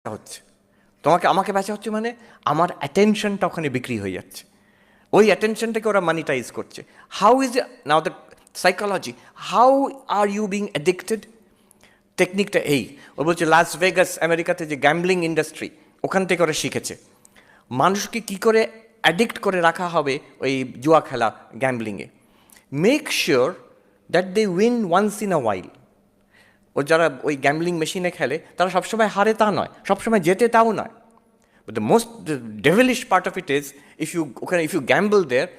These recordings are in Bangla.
বেচা হচ্ছে, আমাকে বেচা হচ্ছে, মানে আমার অ্যাটেনশনটা ওখানে বিক্রি হয়ে যাচ্ছে, ওই অ্যাটেনশনটাকে ওরা মানিটাইজ করছে। How is now the psychology, how are you being addicted? টেকনিকটা এই, ও বলছে লাস ভেগাস আমেরিকাতে যে গ্যাম্বলিং ইন্ডাস্ট্রি, ওখান থেকে ওরা শিখেছে মানুষকে কী করে অ্যাডিক্ট করে রাখা হবে ওই জুয়া খেলা, গ্যাম্বলিংয়ে। Make sure that they win once in a while. ও যারা ওই গ্যাম্বলিং মেশিনে খেলে তারা সবসময় হারে তা নয়, সবসময় জেতে তাও নয়। But the most devilish part of it is, if you gamble there,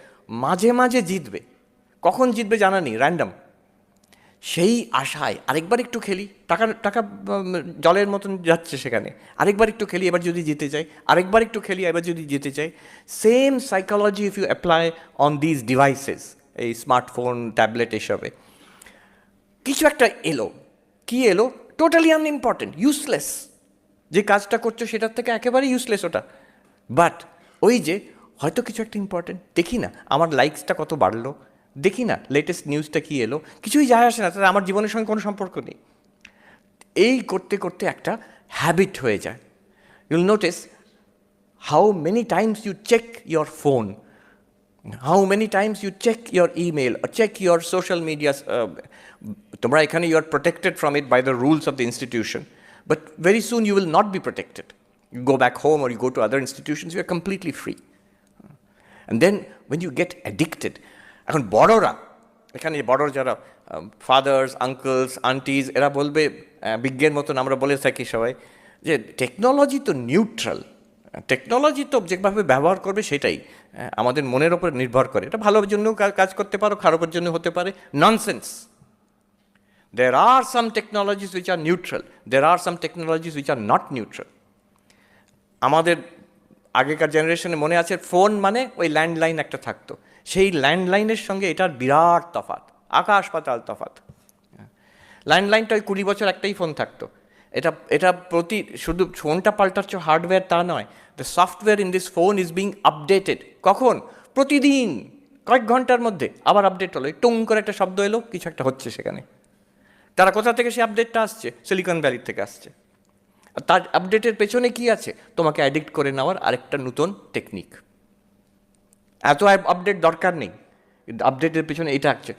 মাঝে মাঝে জিতবে, কখন জিতবে জানা নেই, র্যান্ডম। সেই আশায় আরেকবার একটু খেলি, টাকা টাকা জলের মতন যাচ্ছে সেখানে, আরেকবার একটু খেলি, এবার যদি জিতে যাই, আরেকবার একটু খেলি, এবার যদি জিতে যাই। Same psychology if you apply on this devices, এই স্মার্টফোন, ট্যাবলেট, এসবে কিছু একটা এলো, কি এলো, টোটালি আনইম্পর্টেন্ট, ইউজলেস। যে কাজটা করছো সেটার থেকে একেবারে ইউজলেস ওটা। বাট ওই যে হয়তো কিছু একটা ইম্পর্টেন্ট, দেখি না আমার লাইকসটা কত বাড়লো, দেখি না লেটেস্ট নিউজটা কী এলো, কিছুই যায় আসে না, তাহলে আমার জীবনের সঙ্গে কোনো সম্পর্ক নেই। এই করতে করতে একটা হ্যাবিট হয়ে যায়। You'll notice how many times you check your phone, how many times you check your email, check your social media. তোমরা এখানে you are protected from it by the rules of the institution, but very soon you will not be protected. You go back home or you go to other institutions, you are completely free. And then when you get addicted, এখন বড়রা, এখানে বড় যারা ফাদার্স, আঙ্কেলস, আন্টিজ, এরা বলবে বিজ্ঞের মতন আমরা বলে থাকি সবাই যে টেকনোলজি তো নিউট্রাল, টেকনোলজি তো যেভাবে ব্যবহার করবে সেটাই আমাদের মনের ওপর নির্ভর করে, এটা ভালোর জন্য কাজ করতে পারো, খারাপের জন্য হতে পারে। Nonsense. There are some technologies which are neutral. There are some technologies which are not neutral. আমাদের আগেকার জেনারেশনে মনে আছে ফোন মানে ওই ল্যান্ডলাইন একটা থাকতো, সেই ল্যান্ডলাইনের সঙ্গে এটার বিরাট তফাৎ, আকাশ পাতাল তফাৎ। ল্যান্ডলাইনটা ওই 20 বছর একটাই ফোন থাকতো। এটা শুধু ফোনটা পাল্টাচ্ছে হার্ডওয়্যার তা নয়, the software in this phone is being updated. কখন? প্রতিদিন, কয়েক ঘন্টার মধ্যে আবার আপডেট হলো, টুং করে একটা শব্দ এলো, কিছু একটা হচ্ছে সেখানে। তারা কোথা থেকে সেই আপডেটটা আসছে? সিলিকন ভ্যালির থেকে আসছে। আর তার আপডেটের পেছনে কি আছে? তোমাকে অ্যাডিক্ট করে নেওয়ার আরেকটা নতুন টেকনিক। এত আপডেট দরকার নেই, কিন্তু আপডেটের পেছনে এটা আছে।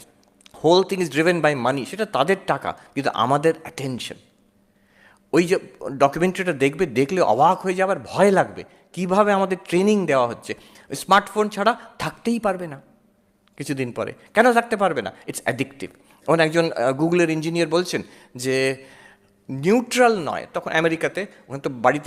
Whole thing is driven by money, সেটা তাদের টাকা, কিন্তু আমাদের অ্যাটেনশন। ওই যে ডকুমেন্টারিটা দেখলে অবাক হয়ে যাবার ভয় লাগবে, কীভাবে আমাদের ট্রেনিং দেওয়া হচ্ছে। স্মার্টফোন ছাড়া থাকতেই পারবে না কিছুদিন পরে। কেন থাকতে পারবে না? It's addictive. তখন একজন গুগলের ইঞ্জিনিয়ার বলছেন যে নিউট্রাল নয়, তখন আমেরিকাতে, ওখানে তো বাড়িতে